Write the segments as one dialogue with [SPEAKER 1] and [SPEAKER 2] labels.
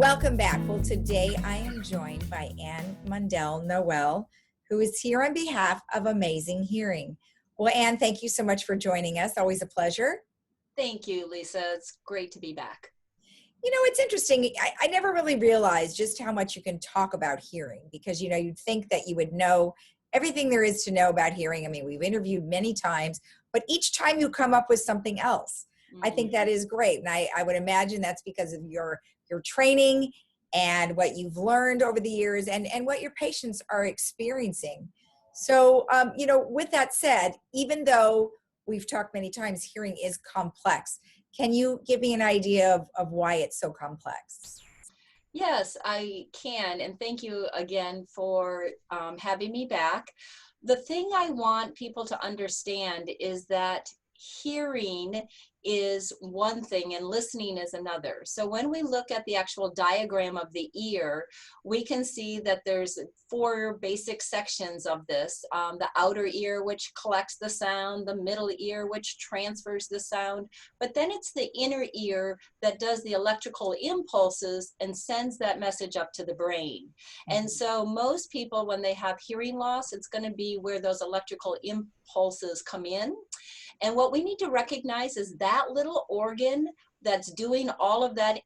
[SPEAKER 1] Welcome back. Well, today I am joined by Anne Mundell Noel, who is here on behalf of Amazing Hearing. Well, Anne, thank you so much for joining us. Always a pleasure.
[SPEAKER 2] Thank you, Lisa. It's great to be back.
[SPEAKER 1] You know, it's interesting. I never really realized just how much you can talk about hearing because, you'd think that you would know everything there is to know about hearing. I mean, we've interviewed many times, but each time you come up with something else. I think that is great. And I would imagine that's because of your training and what you've learned over the years and what your patients are experiencing. So, with that said, even though we've talked many times, hearing is complex. Can you give me an idea of why it's so complex?
[SPEAKER 2] Yes, I can. And thank you again for having me back. The thing I want people to understand is that hearing is one thing and listening is another. So when we look at the actual diagram of the ear, we can see that there's 4 basic sections of this. The outer ear, which collects the sound, the middle ear, which transfers the sound, but then it's the inner ear that does the electrical impulses and sends that message up to the brain. And so most people, when they have hearing loss, it's going to be where those electrical impulses come in. And what we need to recognize is that little organ that's doing all of that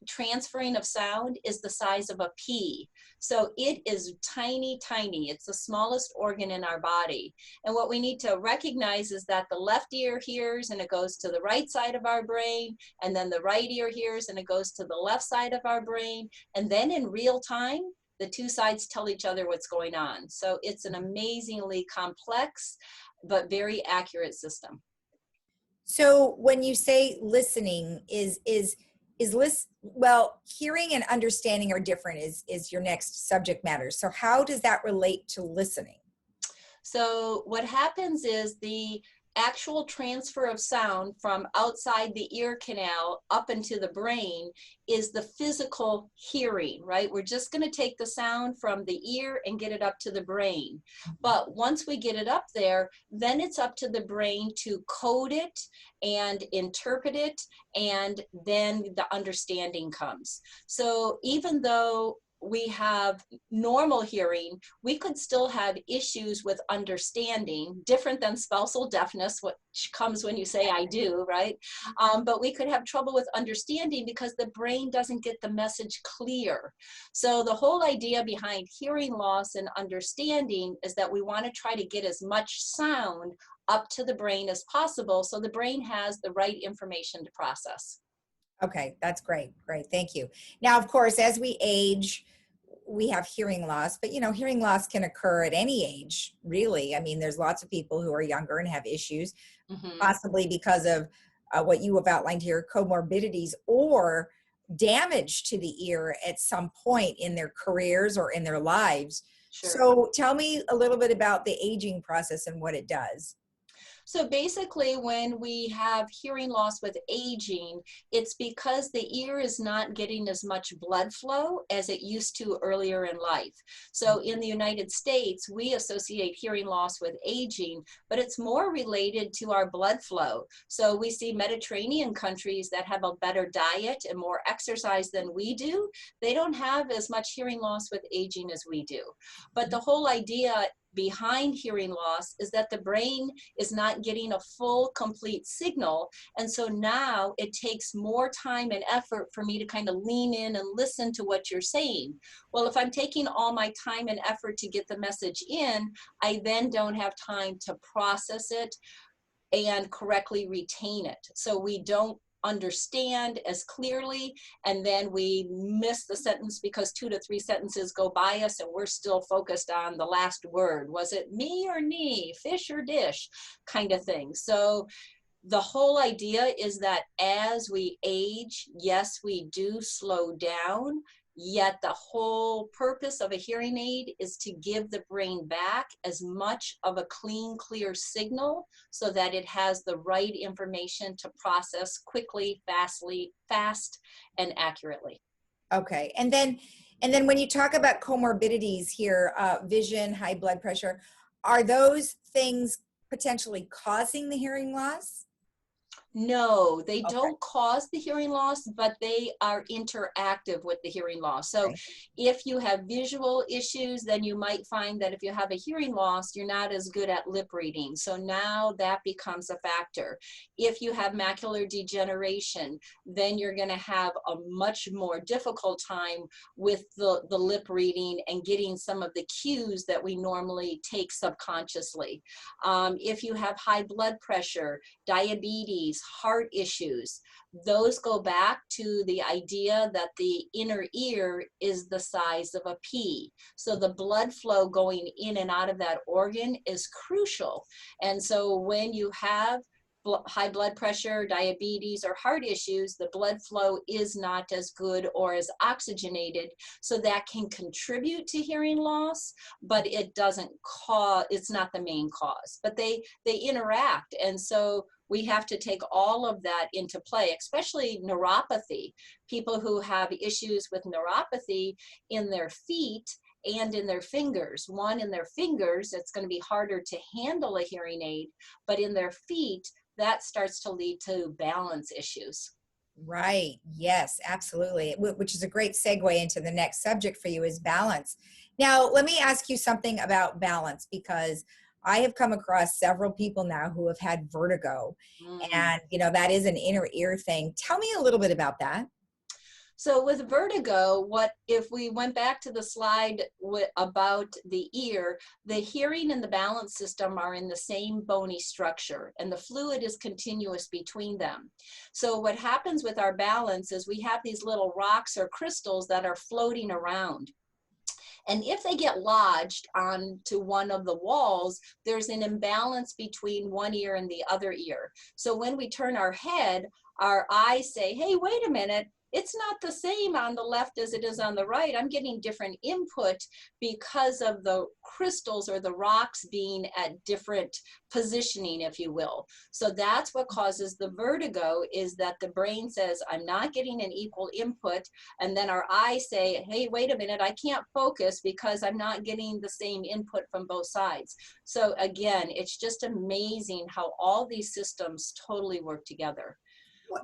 [SPEAKER 2] transferring of sound is the size of a pea. So it is tiny, tiny. It's the smallest organ in our body. And what we need to recognize is that the left ear hears and it goes to the right side of our brain, and then the right ear hears and it goes to the left side of our brain. And then in real time, the 2 sides tell each other what's going on. So it's an amazingly complex but very accurate system.
[SPEAKER 1] So when you say listening hearing and understanding are different is your next subject matter. So how does that relate to listening?
[SPEAKER 2] So what happens is the actual transfer of sound from outside the ear canal up into the brain is the physical hearing, right? We're just going to take the sound from the ear and get it up to the brain. But once we get it up there, then it's up to the brain to code it and interpret it, and then the understanding comes. So even though we have normal hearing, we could still have issues with understanding, different than spousal deafness, which comes when you say I do, right? But we could have trouble with understanding because the brain doesn't get the message clear. So the whole idea behind hearing loss and understanding is that we want to try to get as much sound up to the brain as possible so the brain has the right information to process.
[SPEAKER 1] Okay, that's great. Great. Thank you. Now, of course, as we age, we have hearing loss, but hearing loss can occur at any age, really. I mean, there's lots of people who are younger and have issues, possibly because of what you have outlined here, comorbidities or damage to the ear at some point in their careers or in their lives.
[SPEAKER 2] Sure.
[SPEAKER 1] So tell me a little bit about the aging process and what it does.
[SPEAKER 2] So basically, when we have hearing loss with aging, it's because the ear is not getting as much blood flow as it used to earlier in life. So in the United States, we associate hearing loss with aging, but it's more related to our blood flow. So we see Mediterranean countries that have a better diet and more exercise than we do. They don't have as much hearing loss with aging as we do. But the whole idea behind hearing loss is that the brain is not getting a full, complete signal. And so now it takes more time and effort for me to kind of lean in and listen to what you're saying. Well, if I'm taking all my time and effort to get the message in, I then don't have time to process it and correctly retain it. So we don't understand as clearly, and then we miss the sentence because 2 to 3 sentences go by us and we're still focused on the last word. Was it me or knee, fish or dish, kind of thing. So the whole idea is that as we age, yes, we do slow down, yet the whole purpose of a hearing aid is to give the brain back as much of a clean, clear signal so that it has the right information to process quickly, fast, and accurately.
[SPEAKER 1] Okay. And then when you talk about comorbidities here, vision, high blood pressure, are those things potentially causing the hearing loss?
[SPEAKER 2] No, they
[SPEAKER 1] Okay.
[SPEAKER 2] don't cause the hearing loss, but they are interactive with the hearing loss. So
[SPEAKER 1] Okay.
[SPEAKER 2] if you have visual issues, then you might find that if you have a hearing loss, you're not as good at lip reading. So now that becomes a factor. If you have macular degeneration, then you're going to have a much more difficult time with the lip reading and getting some of the cues that we normally take subconsciously. If you have high blood pressure, diabetes, heart issues, those go back to the idea that the inner ear is the size of a pea. So the blood flow going in and out of that organ is crucial. And so when you have high blood pressure, diabetes, or heart issues, the blood flow is not as good or as oxygenated. So that can contribute to hearing loss, but it doesn't cause, it's not the main cause, but they interact. And so we have to take all of that into play, especially neuropathy. People who have issues with neuropathy in their feet and in their fingers. One, in their fingers, it's going to be harder to handle a hearing aid, but in their feet, that starts to lead to balance issues.
[SPEAKER 1] Right. Yes, absolutely. Which is a great segue into the next subject for you is balance. Now, let me ask you something about balance because I have come across several people now who have had vertigo
[SPEAKER 2] Mm.
[SPEAKER 1] and, that is an inner ear thing. Tell me a little bit about that.
[SPEAKER 2] So with vertigo, what if we went back to the slide about the ear, the hearing and the balance system are in the same bony structure and the fluid is continuous between them. So what happens with our balance is we have these little rocks or crystals that are floating around. And if they get lodged onto one of the walls, there's an imbalance between one ear and the other ear. So when we turn our head, our eyes say, hey, wait a minute, it's not the same on the left as it is on the right. I'm getting different input because of the crystals or the rocks being at different positioning, if you will. So that's what causes the vertigo, is that the brain says, I'm not getting an equal input. And then our eyes say, hey, wait a minute, I can't focus because I'm not getting the same input from both sides. So again, it's just amazing how all these systems totally work together.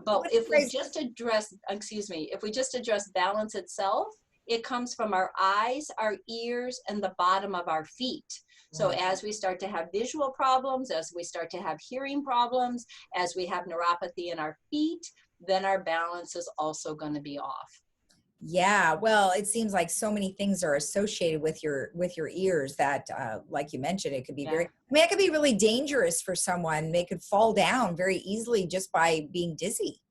[SPEAKER 2] But
[SPEAKER 1] What
[SPEAKER 2] if we
[SPEAKER 1] crazy?
[SPEAKER 2] just address, excuse me, if we just address balance itself, it comes from our eyes, our ears, and the bottom of our feet. So
[SPEAKER 1] Right.
[SPEAKER 2] as we start to have visual problems, as we start to have hearing problems, as we have neuropathy in our feet, then our balance is also going to be off.
[SPEAKER 1] Yeah, well, it seems like so many things are associated with your ears that, like you mentioned, it could be very.
[SPEAKER 2] Yeah.
[SPEAKER 1] I mean, it could be really dangerous for someone. They could fall down very easily just by being dizzy.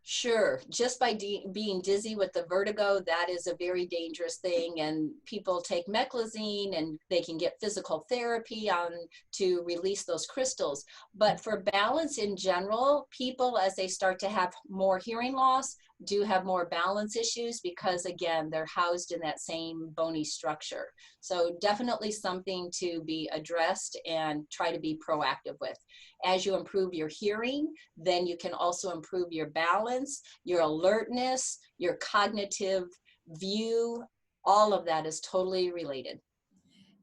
[SPEAKER 2] Sure. Just by being dizzy with the vertigo, that is a very dangerous thing. And people take meclizine and they can get physical therapy on to release those crystals. But for balance in general, people, as they start to have more hearing loss, do have more balance issues because, again, they're housed in that same bony structure. So definitely something to be addressed and try to be proactive with. As you improve your hearing, then you can also improve your balance, your alertness, your cognitive view. All of that is totally related.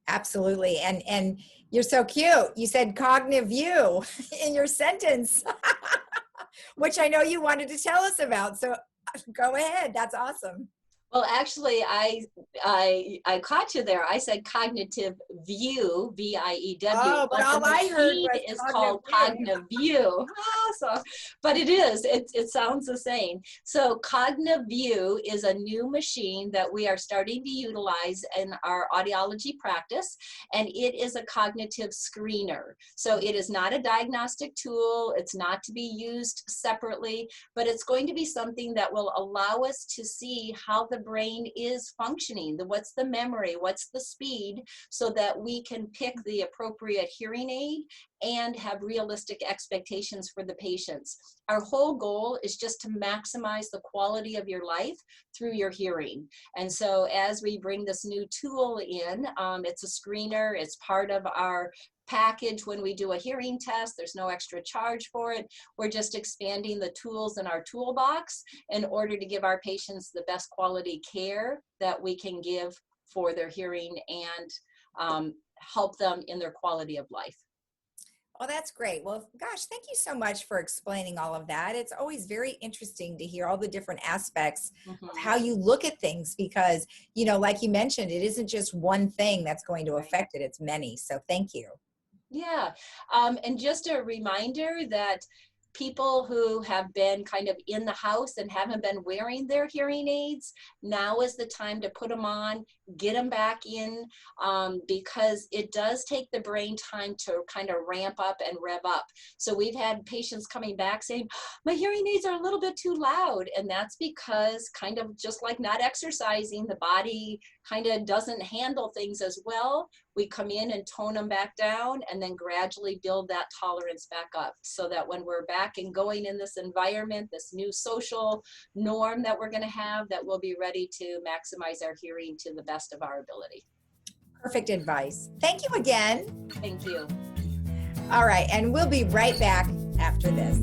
[SPEAKER 1] Absolutely, and you're so cute. You said cognitive view in your sentence, which I know you wanted to tell us about. So go ahead. That's awesome.
[SPEAKER 2] Well, actually, I caught you there. I said cognitive view, V-I-E-W,
[SPEAKER 1] Oh, but
[SPEAKER 2] but the
[SPEAKER 1] all I heard
[SPEAKER 2] machine
[SPEAKER 1] was
[SPEAKER 2] is
[SPEAKER 1] cognitive
[SPEAKER 2] called
[SPEAKER 1] view.
[SPEAKER 2] cognitive view. So, but it is, it sounds the same. So cognitive view is a new machine that we are starting to utilize in our audiology practice, and it is a cognitive screener. So it is not a diagnostic tool. It's not to be used separately, but it's going to be something that will allow us to see how the brain is functioning, what's the memory, what's the speed, so that we can pick the appropriate hearing aid and have realistic expectations for the patients. Our whole goal is just to maximize the quality of your life through your hearing. And so as we bring this new tool in, it's a screener, it's part of our package when we do a hearing test. There's no extra charge for it. We're just expanding the tools in our toolbox in order to give our patients the best quality care that we can give for their hearing and help them in their quality of life.
[SPEAKER 1] Oh, that's great. Well, gosh, thank you so much for explaining all of that. It's always very interesting to hear all the different aspects of
[SPEAKER 2] Hmm.
[SPEAKER 1] how you look at things because, like you mentioned, it isn't just one thing that's going to
[SPEAKER 2] Right.
[SPEAKER 1] affect it, it's many. So thank you.
[SPEAKER 2] Yeah. And just a reminder that people who have been kind of in the house and haven't been wearing their hearing aids, now is the time to put them on, get them back in, because it does take the brain time to kind of ramp up and rev up. So we've had patients coming back saying, my hearing aids are a little bit too loud. And that's because, kind of just like not exercising, the body kind of doesn't handle things as well. We come in and tone them back down and then gradually build that tolerance back up so that when we're back and going in this environment, this new social norm that we're going to have, that we'll be ready to maximize our hearing to the best of our ability.
[SPEAKER 1] Perfect advice. Thank you again.
[SPEAKER 2] Thank you.
[SPEAKER 1] All right. And we'll be right back after this.